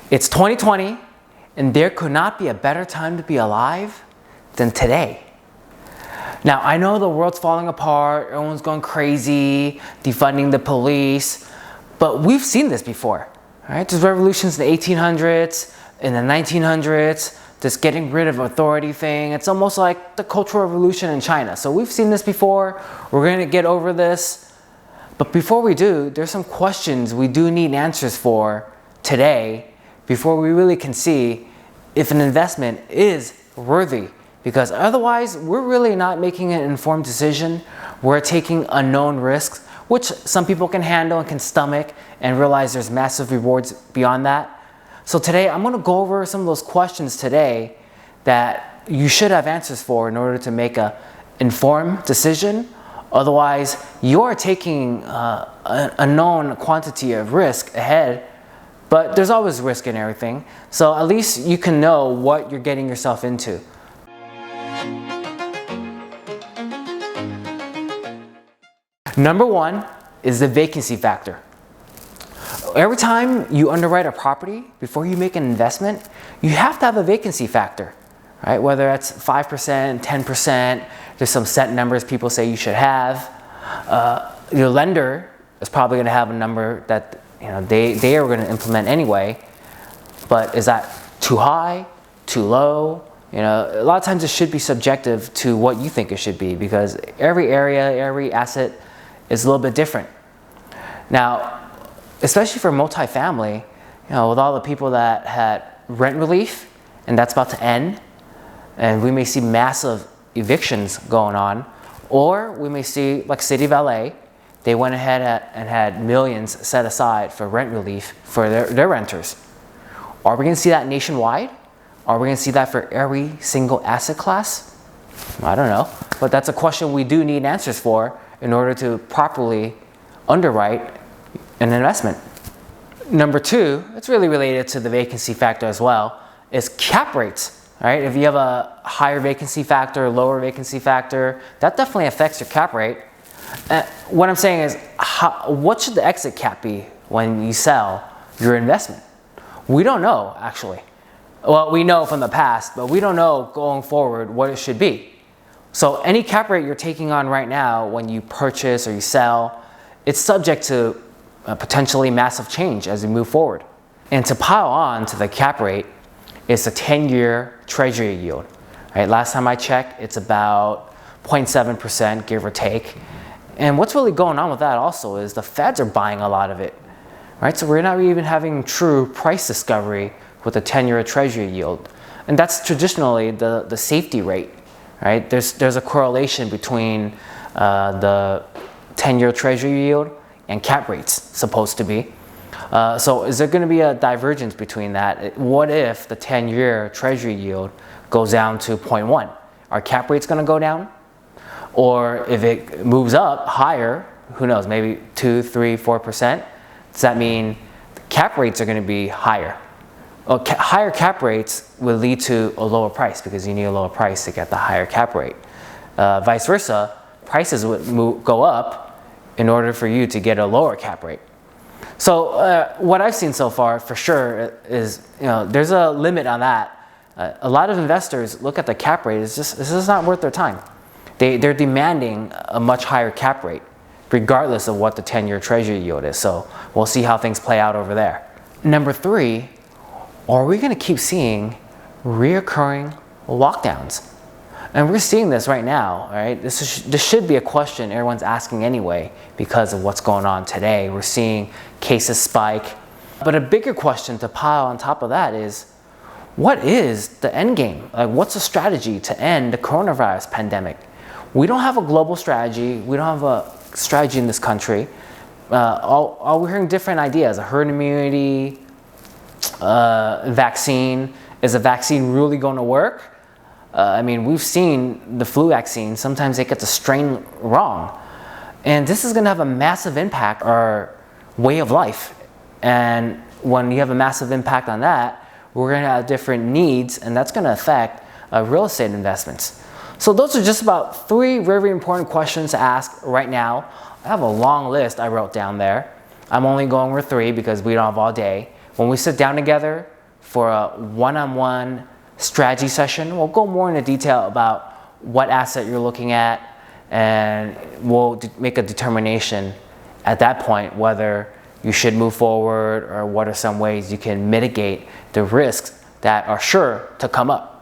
It's 2020, and there could not be a better time to be alive than today. Now, I know the world's falling apart, everyone's going crazy, defunding the police, but we've seen this before, right? There's revolutions in the 1800s, in the 1900s, this getting rid of authority thing. It's almost like the Cultural Revolution in China. So we've seen this before, we're gonna get over this. But before we do, there's some questions we do need answers for today before we really can see if an investment is worthy. Because otherwise, we're really not making an informed decision. We're taking unknown risks, which some people can handle and can stomach and realize there's massive rewards beyond that. So today, I'm gonna go over some of those questions today that you should have answers for in order to make an informed decision. Otherwise, you're taking a known quantity of risk ahead, but there's always risk in everything. So at least you can know what you're getting yourself into. Number one is the vacancy factor. Every time you underwrite a property, before you make an investment, you have to have a vacancy factor, right? Whether that's 5%, 10%, there's some set numbers people say you should have. Your lender is probably gonna have a number that they are gonna implement anyway, but is that too high, too low? A lot of times it should be subjective to what you think it should be, because every area, every asset is a little bit different. Now, especially for multifamily, with all the people that had rent relief, and that's about to end, and we may see massive evictions going on, or we may see, like City of LA, they went ahead and had millions set aside for rent relief for their renters. Are we gonna see that nationwide? Are we gonna see that for every single asset class? I don't know, but that's a question we do need answers for in order to properly underwrite an investment. Number two, it's really related to the vacancy factor as well, is cap rates, right? If you have a higher vacancy factor, lower vacancy factor, that definitely affects your cap rate. What I'm saying is, what should the exit cap be when you sell your investment? We don't know, actually. Well, we know from the past, but we don't know going forward what it should be. So any cap rate you're taking on right now when you purchase or you sell, it's subject to potentially massive change as we move forward. And to pile on to the cap rate is the 10-year treasury yield. Right? Last time I checked, it's about 0.7%, give or take. And what's really going on with that also is the Feds are buying a lot of it. Right? So we're not even having true price discovery with the 10-year treasury yield. And that's traditionally the safety rate. Right? There's a correlation between the 10-year treasury yield and cap rates, supposed to be. So is there going to be a divergence between that? What if the 10-year treasury yield goes down to 0.1? Are cap rates going to go down? Or if it moves up higher, who knows, maybe 2, 3, 4%, does that mean cap rates are going to be higher? Well, higher cap rates will lead to a lower price because you need a lower price to get the higher cap rate. Vice versa, prices would go up in order for you to get a lower cap rate. So what I've seen so far for sure is, there's a limit on that. A lot of investors look at the cap rate, it's just not worth their time. They're demanding a much higher cap rate regardless of what the 10-year treasury yield is. So we'll see how things play out over there. Number three, are we going to keep seeing reoccurring lockdowns? And we're seeing this right now, right? This should be a question everyone's asking anyway because of what's going on today. We're seeing cases spike. But a bigger question to pile on top of that is, what is the end game? Like, what's the strategy to end the coronavirus pandemic? We don't have a global strategy. We don't have a strategy in this country. We're hearing different ideas, a herd immunity, vaccine. Is a vaccine really going to work? We've seen the flu vaccine. Sometimes they get the strain wrong. And this is going to have a massive impact on our way of life. And when you have a massive impact on that, we're going to have different needs, and that's going to affect real estate investments. So those are just about three very important questions to ask right now. I have a long list I wrote down there. I'm only going with three because we don't have all day. When we sit down together, for a one-on-one strategy session. We'll go more into detail about what asset you're looking at, and we'll make a determination at that point whether you should move forward or what are some ways you can mitigate the risks that are sure to come up.